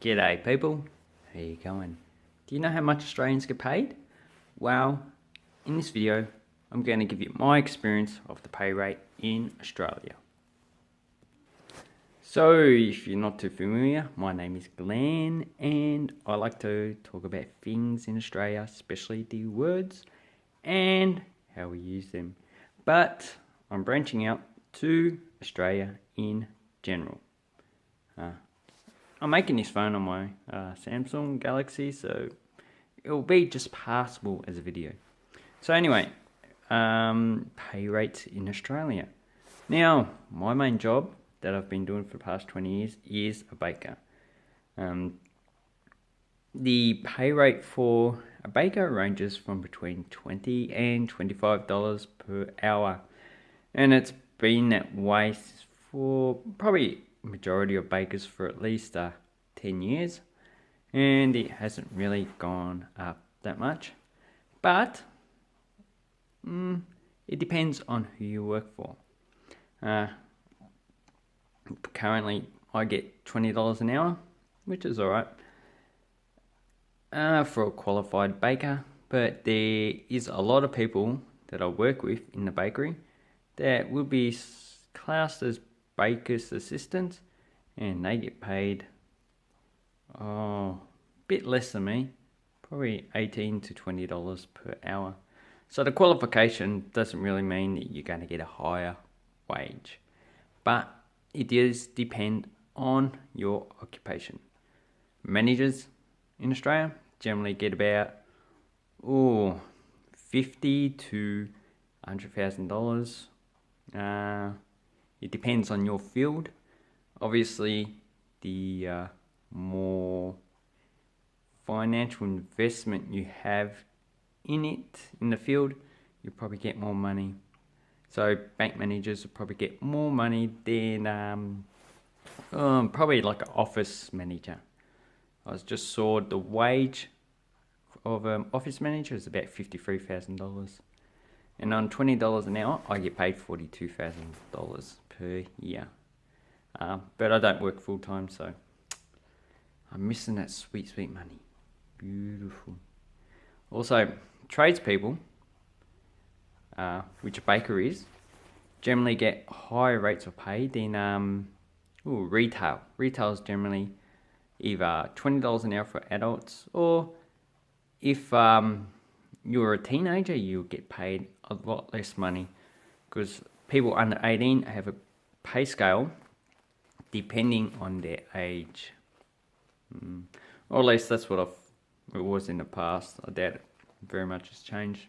G'day people, how you going? Do you know how much Australians get paid? Well, in this video, I'm going to give you my experience of the pay rate in Australia. So, if you're not too familiar, my name is Glenn and I like to talk about things in Australia, especially the words and how we use them. But I'm branching out to Australia in general. I'm making this phone on my Samsung Galaxy, so it'll be just passable as a video. So anyway, pay rates in Australia. Now, my main job that I've been doing for the past 20 years is a baker. The pay rate for a baker ranges from between $20 and $25 per hour. And it's been that way for probably majority of bakers for at least 10 years, and it hasn't really gone up that much, but it depends on who you work for. Currently I get $20 an hour, which is alright for a qualified baker, but there is a lot of people that I work with in the bakery that will be classed as baker's assistants, and they get paid a bit less than me, probably $18 to $20 per hour. So the qualification doesn't really mean that you're going to get a higher wage, but it does depend on your occupation. Managers in Australia generally get about $50,000 to $100,000. It depends on your field. Obviously, the more financial investment you have in the field, you probably get more money. So bank managers will probably get more money than probably like an office manager. I just saw the wage of an office manager is about $53,000. And on $20 an hour, I get paid $42,000 per year. But I don't work full time, so I'm missing that sweet, sweet money. Beautiful. Also, tradespeople, which a baker is, generally get higher rates of pay than retail. Retail is generally either $20 an hour for adults, or if you're a teenager, you'll get paid a lot less money, because people under 18 have a pay scale depending on their age. Or at least that's what it was in the past. I doubt it very much has changed.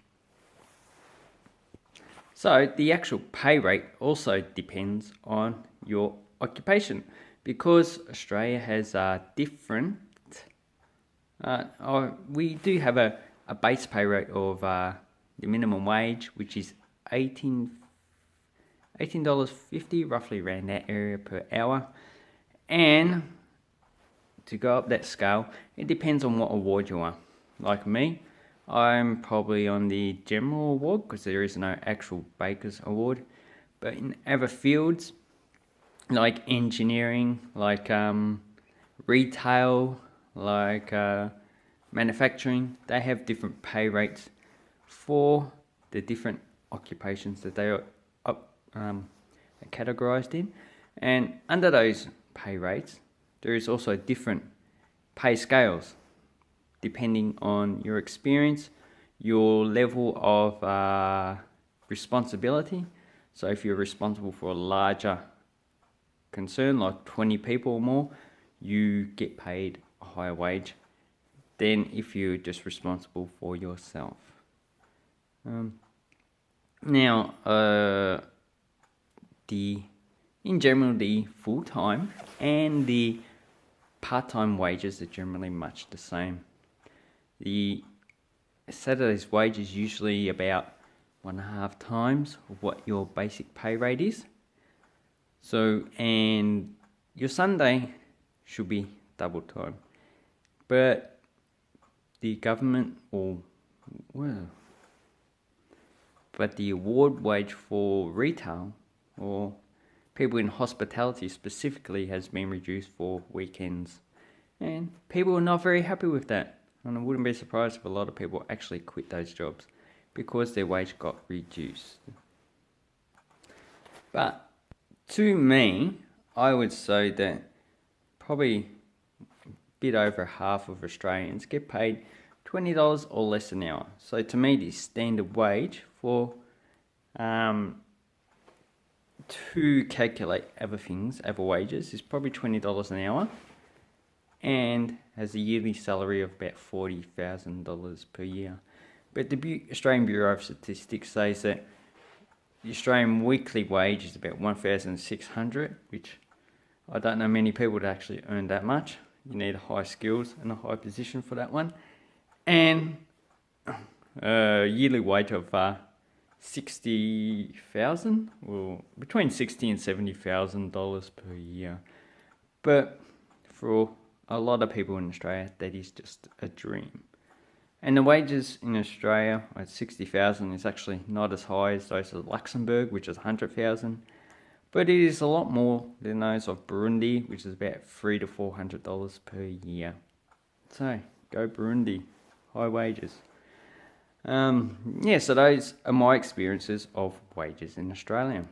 So the actual pay rate also depends on your occupation, because Australia has different we do have a base pay rate of the minimum wage, which is $18.50, roughly around that area per hour. And to go up that scale, it depends on what award you are. Like me, I'm probably on the general award, because there is no actual baker's award. But in other fields, like engineering, like retail, like manufacturing, they have different pay rates for the different occupations that they are categorized in. And under those pay rates, there is also different pay scales depending on your experience, your level of responsibility. So if you're responsible for a larger concern, like 20 people or more, you get paid a higher wage than if you're just responsible for yourself. Now, in general, the full-time and the part-time wages are generally much the same. The Saturday's wage is usually about 1.5 times of what your basic pay rate is. So, and your Sunday should be double time. But the government but the award wage for retail or people in hospitality specifically has been reduced for weekends And people are not very happy with that. And I wouldn't be surprised if a lot of people actually quit those jobs because their wage got reduced. But to me, I would say that probably a bit over half of Australians get paid $20 or less an hour. So to me, the standard wage for to calculate other things, other wages, is probably $20 an hour, and has a yearly salary of about $40,000 per year. But the Australian Bureau of Statistics says that the Australian weekly wage is about $1,600, which I don't know many people that actually earn that much. You need high skills and a high position for that one. And a yearly wage of $60,000, or between $60,000 and $70,000 per year. But for a lot of people in Australia, that is just a dream. And the wages in Australia at $60,000 is actually not as high as those of Luxembourg, which is $100,000. But it is a lot more than those of Burundi, which is about $300 to $400 per year. So, go Burundi. High wages. So those are my experiences of wages in Australia.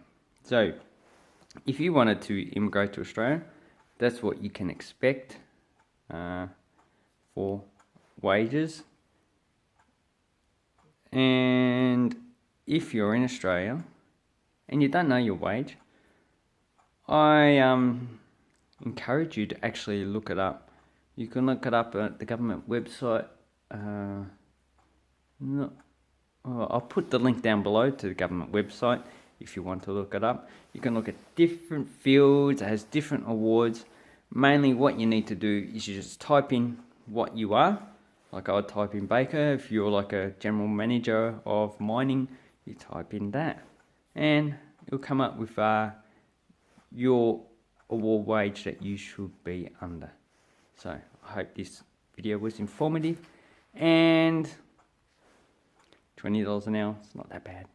So, if you wanted to immigrate to Australia, that's what you can expect for wages. And if you're in Australia and you don't know your wage, I encourage you to actually look it up. You can look it up at the government website. I'll put the link down below to the government website if you want to look it up. You can look at different fields. It has different awards. Mainly what you need to do is you just type in what you are. Like I would type in baker. If you're like a general manager of mining, you type in that. And it'll come up with your award wage that you should be under. So I hope this video was informative, and $20 an hour, it's not that bad.